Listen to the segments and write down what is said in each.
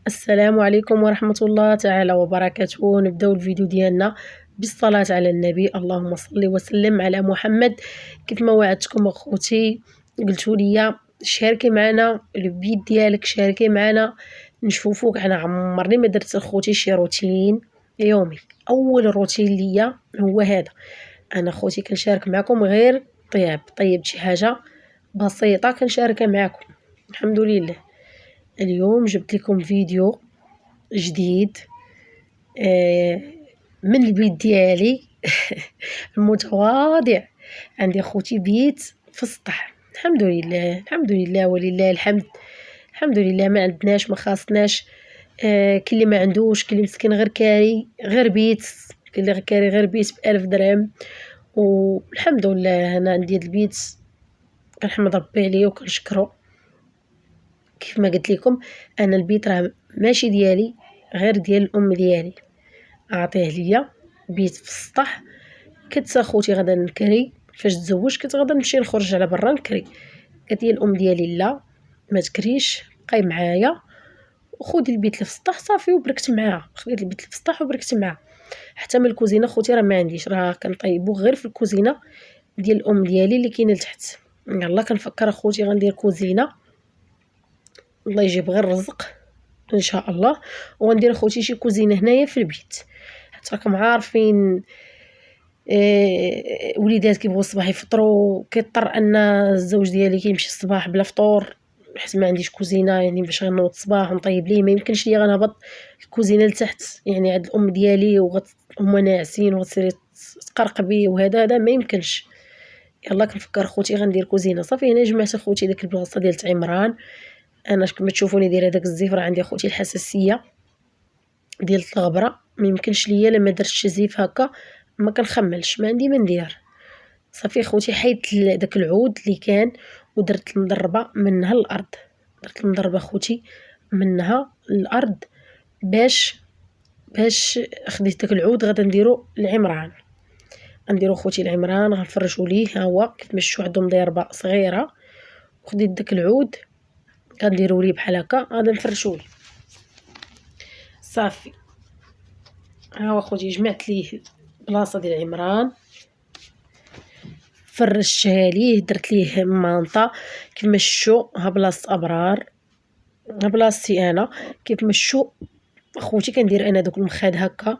السلام عليكم ورحمة الله تعالى وبركاته. نبداو الفيديو ديالنا بالصلاة على النبي، اللهم صل وسلم على محمد. كيف ما وعدتكم اخوتي قلتوا لي شاركي معنا البيت ديالك، شاركي معنا نشوفوك. انا عمرني ما درت اخوتي شي روتين يومي، اول روتين ليا هو هذا. انا اخوتي كنشارك معكم غير طيبت شي حاجه بسيطه كنشاركها معكم. الحمد لله. اليوم جبت لكم فيديو جديد من البيت ديالي المتواضع. عندي اخوتي بيت في السطح، الحمد لله ولله الحمد. الحمد لله ما عندناش ما خاصناش. كاين اللي ما عندوش، كاين اللي مسكين غير كاري غير بيت، كاين اللي كاري غير بيت ب1000 درهم. والحمد لله انا عندي هاد البيت كنحمد ربي عليه وكنشكره. كيف ما قلت لكم انا البيت راه ماشي ديالي، غير ديال الام ديالي، عطيه ليا بيت في السطح. كنت اخوتي غادا نكري فاش تزوجت، كنت غادا نمشي نخرج على برا نكري. قالت لي الام ديالي لا ما تكريش، بقاي معايا وخذي البيت اللي في السطح صافي. وبركت معاها، خديت البيت اللي في السطح وبركت معاها. حتى من الكوزينه خوتي راه ما عنديش، راه كنطيبو غير في الكوزينه ديال الام ديالي اللي كاينه لتحت. يلا كنفكر اخوتي غندير كوزينه، الله يجيب غير الرزق ان شاء الله. وغندير اخوتي شي كوزينه هنايا في البيت، حتى راكم عارفين وليدات كيبغوا الصباح يفطروا، كيضطر ان الزوج ديالي كيمشي الصباح بلا فطور حيت ما عنديش كوزينه يعني باش غنوض الصباح ونطيب ليه. ما يمكنش ليا غنهبط الكوزينه لتحت يعني عند الام ديالي هما ناعسين وغتسيري تقرقبي وهذا ما يمكنش. يلا كنفكر خوتي غندير كوزينه صافي. هنا جمعت اخوتي ديك البلاصه ديال عمران. انا كما تشوفوني دايره داك الزيف، راه عندي اخوتي الحساسيه ديال الغبره، ما يمكنش ليا لما درت شي زيف هكا ما كنخملش، ما عندي ما ندير. صافي خوتي حيدت داك العود اللي كان ودرت المضربه منها الارض، درت المضربه خوتي منها الارض باش خديت داك العود غادا نديرو العمران. غنديرو خوتي العمران غنفرشوا ليه. ها هو كيف ما شفتوا عندهم ضربه صغيره، وخديت داك العود غنديروا ليه بحال هكا غادا نفرشوا ليه صافي. ها هو خوتي جمعت ليه بلاصه ديال العمران، فرشتها ليه، درت ليه مانطا كيف ما شفتوا. ها بلاصه ابرار، ها بلاصتي انا كيف ما شفتوا اخوتي. كندير انا دوك المخاد هكا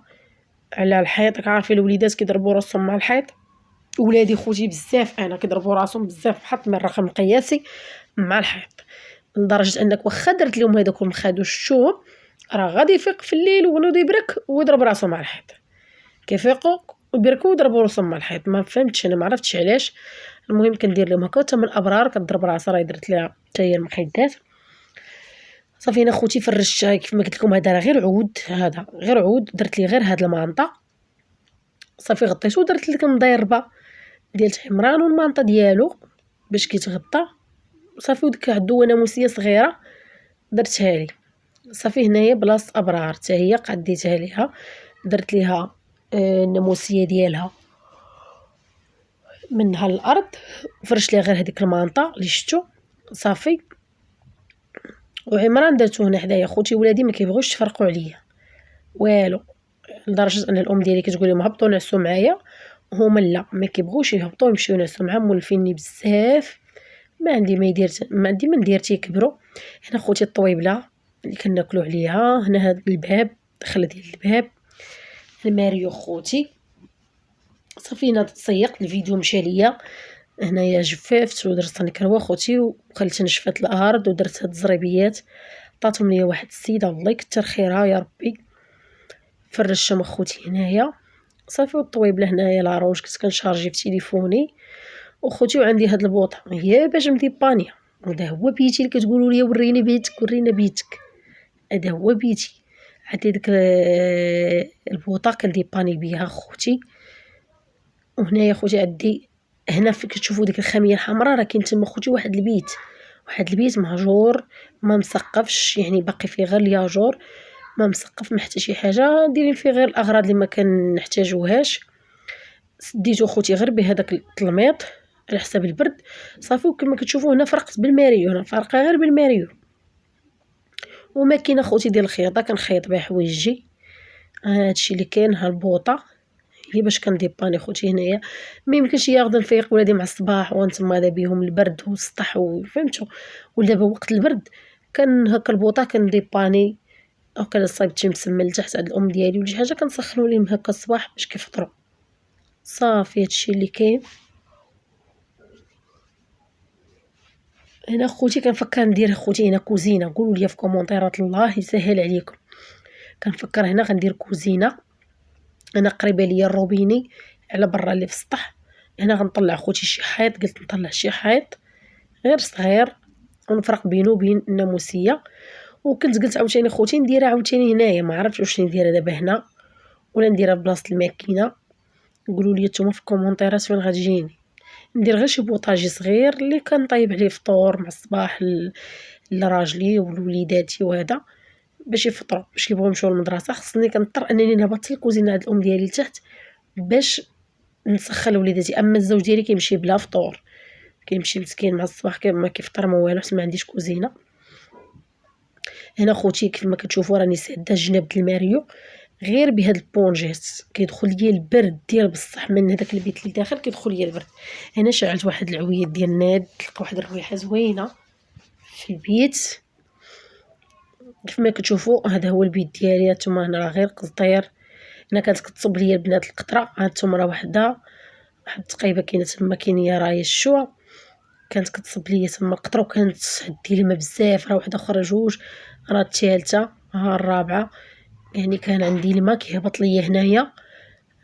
على الحيط. راك عارفين الوليدات كيضربوا راسهم مع الحيط، ولادي خوتي بزاف انا كيضربوا راسهم بزاف، بحط من الرقم القياسي مع الحيط، لدرجه انك واخا درت لهم هذوك المخاد وشوهم راه غادي يفيق في الليل وغنوض يبرك ويضرب راسه مع الحيط. كيفيقوا ويبركوا ويضربوا راسهم مع الحيط، ما فهمتش انا، ما عرفتش علاش. المهم كندير لهم هكا. حتى من الابرار كضرب راسها، راه درت لها حتى هي المخدات صافي. انا خوتي فرشت كيف ما قلت لكم هذا راه غير عود، هذا غير عود، درت ليه غير هاد المانطا صافي. غطيته ودرت لك مضيربه ديال حمران والمانطا ديالو باش كيتغطى صافي. وديك عندو ناموسيه صغيره درتها لي صافي. هنايا بلاصه ابرار حتى هي قديتها ليها، درت ليها الناموسيه ديالها منها الارض، فرشت ليها غير هذيك المانطا اللي شفتوا صافي. وعمران درتو هنا حدايا. خوتي ولادي ما كيبغيوش يفرقوا عليا والو، لدرجه ان الام ديالي كتقول لهم هبطوا نعسوا معايا، هما لا ما كيبغوش يهبطوا يمشيو ينعسوا معايا، مولفيني بزاف. ما عندي ما ندير تيكبروا. هنا خوتي الطويبله اللي كناكلوا عليها. هنا هذا الباب، دخله ديال الباب الماريو خوتي صافي. هنا صيقت الفيديو مشى ليا. هنايا جففت ودرت نكروه خوتي وخليت نشفت الارض ودرت هاد الزريبيات عطاتهم ليا واحد السيده الله يكثر خيرها يا ربي. فرشتهم اخوتي هنايا صافي. والطويبله هنايا لاروج كنت كنشارجي في تليفوني وخوتي. وعندي هاد البوطه هي باش مديبانيا، وهذا هو بيتي اللي كتقولوا لي وريني بيتك ورينا بيتك، هذا هو بيتي. عندي ديك البوطه كنديباني بها خوتي. وهنايا خوتي عندي هنا فين كتشوفوا ديك الخاميه الحمراء راه كاين تما خوتي واحد البيت مهجور ما مسقفش، يعني باقي فيه غير الياجور، ما مسقف ما حتى شي حاجه، دايرين فيه غير الاغراض اللي ما كنحتاجوهاش. سديتو خوتي غير بهذاك التلميط على حساب البرد صافي. وكما كتشوفوا هنا فرقت بالماريو، هنا فارقه غير بالماريو. وماكينه خوتي ديال الخياطه كنخيط بها حوايجي. هادشي اللي كاين. ها البوطه هي باش كنديباني خوتي هنايا. ما يمكنش غدا نفيق ولادي مع الصباح وانتما بيهم البرد والسطح فهمتوا، ودابا وقت البرد كان هكا البوطه كنديباني، او كنصايب شي مسمن لتحت عند الام ديالي ولا شي حاجه كنسخنوا ليهم هكا الصباح باش كيفطروا. صافي هادشي اللي كاين. هنا خوتي كنفكر ندير خوتي هنا كوزينه، قولوا لي في كومونتيرات الله يسهل عليكم. كنفكر هنا غندير كوزينه. انا قريبه ليا الروبيني على برا اللي في السطح. هنا غنطلع خوتي شي حيط، قلت نطلع شي حيط غير صغير ونفرق بينه وبين الناموسيه. وكنت قلت عاوتاني خوتي نديرها عاوتاني هنايا، ما عرفتش واش نديرها دابا هنا ولا نديرها بلاصه الماكينه. قولوا لي نتوما في الكومونتيرات فين غتجيني. ندير غير شي بوطاجي صغير اللي كنطيب عليه فطور مع الصباح لراجلي ولوليداتي وهذا باش يفطروا، باش كيبغيو يمشيو للمدرسه. خصني كنضطر انني نهبط الكوزينه عند الام ديالي لتحت باش نسخن لوليداتي. اما الزوج ديالي كيمشي بلا فطور، كيمشي مسكين مع الصباح ما كيفطر ما والو، حيت ما عنديش كوزينه. هنا خوتي كيف ما كتشوفوا راني ساده جناب الماريو غير بهاد البونجيت، كيدخل ليا البرد ديال بصح من هذاك البيت اللي داخل كيدخل ليا البرد. هنا شعلت واحد العويد ديال الناد، تلقى واحد الريحه زوينه في البيت. كيف ما كتشوفوا هذا هو البيت ديالي. هانتوما هنا راه غير قصدير. هنا كانت كتصب ليا البنات القطره، هانتوما راه وحده واحد التقيبه كاينه تما، كاين هي راهي الشوا كانت كتصب ليا تما القطره، وكانت عندي الماء بزاف. راه وحده اخرى جوج، راه الثالثه، ها الرابعه. يعني كان عندي الماء كيهبط ليا هنايا.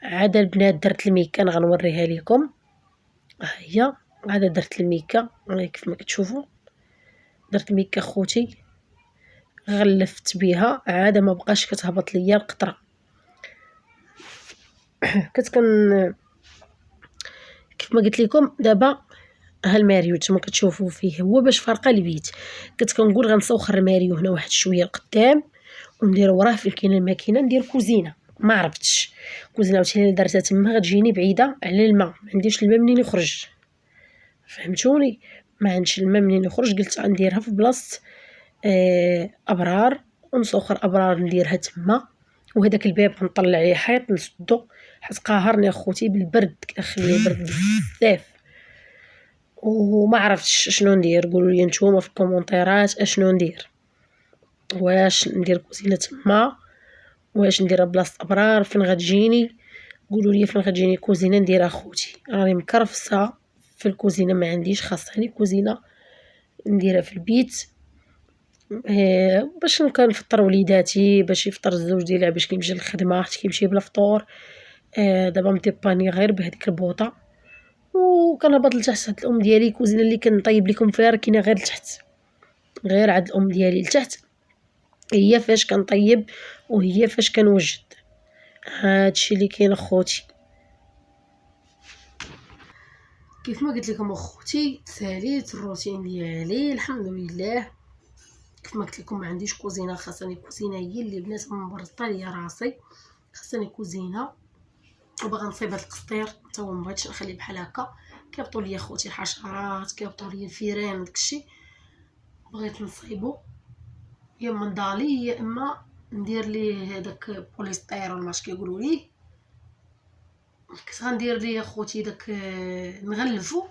عاد البنات درت الميكا غنوريها لكم. ها هي عاد درت الميكا كيف ما كتشوفوا. درت الميكا خوتي غلفت بها، عاد ما بقاش كتهبط ليا القطره. كيف ما قلت لكم دابا ها الماريو نتوما كتشوفوا فيه هو باش فرقه البيت. كنت كنقول غنسوخر الماريو هنا واحد شويه لقدام وندير وراه فين كاينه الماكينه ندير كوزينه. ما عرفتش كوزينه عاوتاني اللي درتها تما غتجيني بعيده على الماء، ما عنديش الماء منين يخرج، فهمتوني؟ ما عنديش الماء منين يخرج. قلت غنديرها في بلاصه ابرار ونسوخر ابرار نديرها تما. وهداك الباب غنطلع عليه حيط نسدو حيت قاهرني اخوتي بالبرد، كيخلي البرد بزاف. وما عرفتش شنو ندير. قولوا لي نتوما في الكومونتيرات اشنو ندير، واش ندير كوزينه تما، واش نديرها بلاصه ابرار، فين غتجيني. قولوا لي فين غتجيني كوزينه نديرها خوتي. راني مكرفسه في الكوزينه، ما عنديش خاصني كوزينه نديرها في البيت باش كنفطر وليداتي، باش يفطر الزوج ديالي باش كيمشي للخدمه حيت كيمشي بلا فطور. دابا مديباني غير بهذيك البوطه وكنهبط لتحت عند الام ديالي. كوزينه اللي كنطيب لكم فيها راه كاينه غير لتحت، غير عند الام ديالي لتحت، هي فاش كنطيب وهي فاش كنوجد. هادشي اللي كاين اخوتي. كيف ما قلت لكم اخوتي ساليت الروتين ديالي الحمد لله. كيف ما قلت لكم ما عنديش كوزينه، خاصني كوزينه هي اللي بنات مبرطه ليا راسي، خاصني كوزينه. وباغا نصيب هاد القسطير حتى هو ما بغيتش نخليه بحال هكا، كيهبطوا ليا خوتي الحشرات، كيهبطوا ليا الفيران داكشي. بغيت نصيبو يا اما ندالي يا اما ندير ليه هذاك بوليستيرول ماش كيقولوا ليه. كنت غندير ليه خوتي داك نغلفو،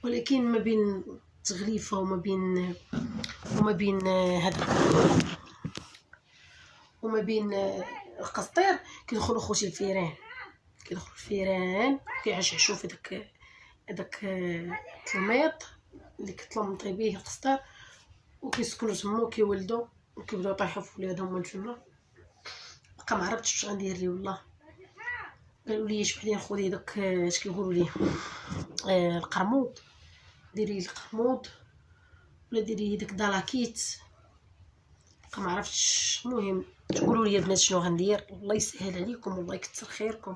ولكن ما بين تغليفه وما بين هذا وما بين القسطير كيدخلوا خوتي الفيران، كيدخلوا الفيران كيعشعشوا في داك التلميط اللي كتلمطي به القسطير، وكيسكنوا تما وكيولدوا وكيبداو يطيحوا في ولادهم من تما. بقى ما عرفتش واش غندير ليه والله. قالوا لي وحدين خذي داك اش كيقولوا ليه القرموط، ديري القرموط ولا ديري داك دالاكيت، بقى ما عرفتش. المهم تقولوا لي البنات شنو غندير. الله يسهل عليكم والله يكثر خيركم،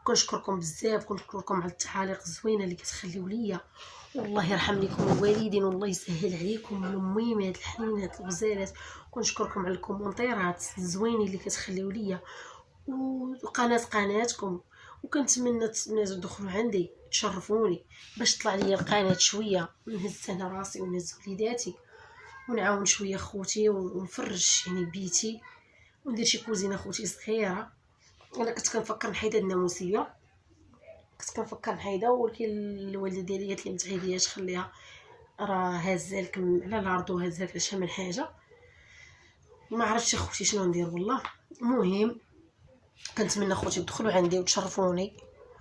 وكنشكركم بزاف. كنشكركم على التعاليق الزوينه اللي كتخليو ليا، والله يرحم لكم الوالدين والله يسهل عليكم الميمات الحنينات الغزالات. كنشكركم على الكومونتيرات الزوينين اللي كتخليو ليا، قناتكم. وكنتمنى الناس تدخلوا عندي تشرفوني باش طلع لي القناه شويه، نهز انا راسي ونهز وليداتي ونعاون شويه خوتي ونفرش يعني بيتي وندير شي كوزينه خوتي صغيره. انا كنت كنفكر نحيد هاد الناموسيه، كنت كنفكر نحيدها، ولكن الوالده ديالي قالت لي ما تحيديهاش خليها، راه هازه لك على الارض وهازه لك شحال من حاجه. ما عرفتش اخوتي شنو ندير والله. المهم كنتمنى اخوتي تدخلوا عندي وتشرفوني،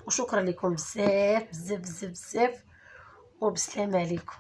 وشكرا لكم بزاف بزاف بزاف بزاف، وبسلامه عليكم.